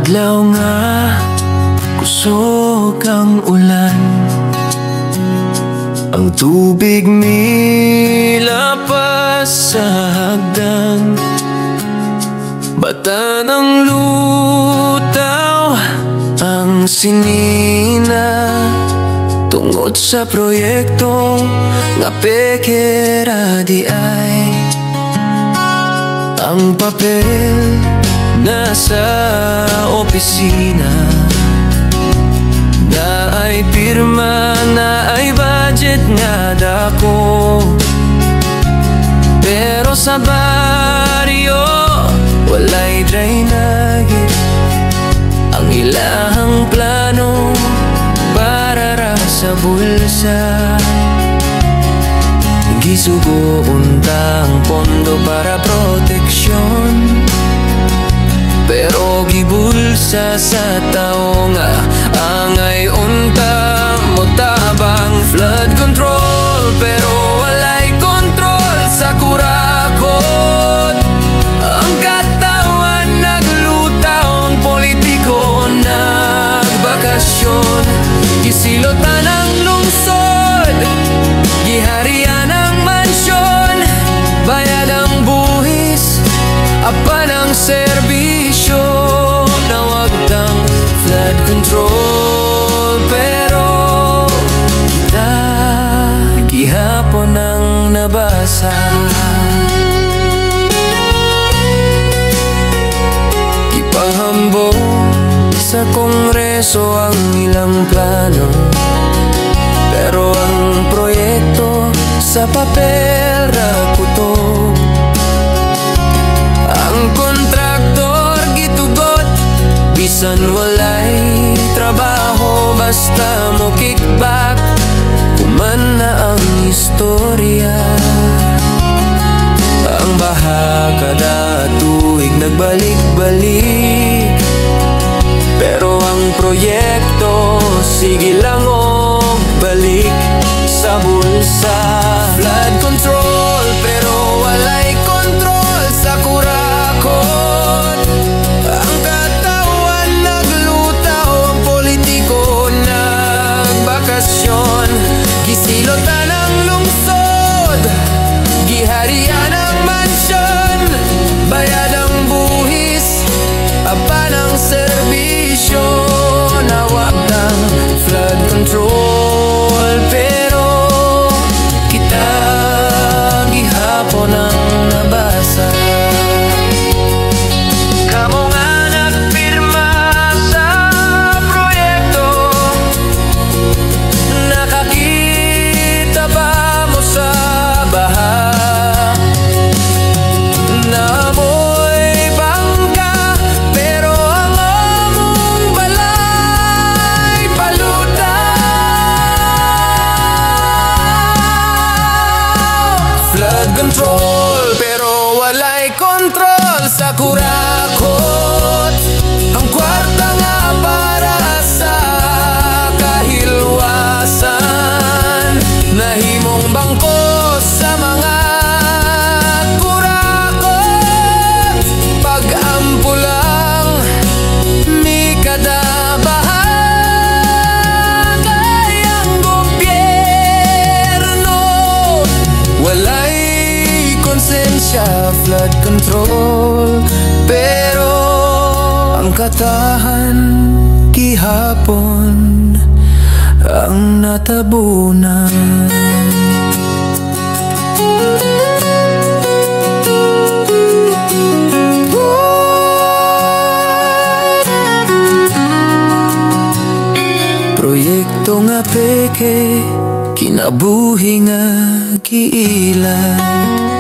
Adlaw nga kusog ang ulan, ang tubig milapas sa hagdan. Bata ng lutaw ang sinina, tungod sa proyekto nga pekera di ay. Ang papel nasa opisina, na ay pirma, na ay budget nga dako. Pero sa baryo walay drainage, ang ilahang plano para ra sa bulsa. Gisugo unta ang pondo para proteksyon, pero gibulsa sa tao nga angay unta motabang. Flood control pero walay kontrol sa kurakot. Ang katawan naglutaw, ang politiko nagbakasyon. Gisilotan ang lungsod, giharian ang mansyon, bayad ang buhis, apan ang serbisyo. Nawagtang flood control, pero kita gihapon ang nabasa. Ipahambog sa kongreso ang ilang plano, pero ang proyekto sa papel ra kutob. Ang kontraktor gitugot, bisan walay trabaho, basta mo kickback, kuman na ang istorya. Ang baha kada tuig nagbalik-balik, pero ang proyekto sige lang og balik sa bulsa. Flood control pero walay kontrol sa kurakot. Ang katawan naglutaw, ang politiko nagbakasyon. Gisilotan ang lungsod, giharian ang mansyon, bayad ang buhis, apan ang serbisyo. Nawagtang flood control, pero kita gihapon ang nabasa. Kamo nga nagpirma sa proyekto, nakakita ba mo sa baha? Namoy bangka, pero ang among balay palutaw. Flood control pero walay kontrol sa kurakot. Ang kwarta nga para sa kahilwasan, nahimong bangko sa mga kurakot. Pag-ampulang mi kada bahagay ang gobyerno, walay konsensya. Flood control pero ang katahan gihapon ang natabunan. Proyekto nga peke, kinabuhi nga giilan.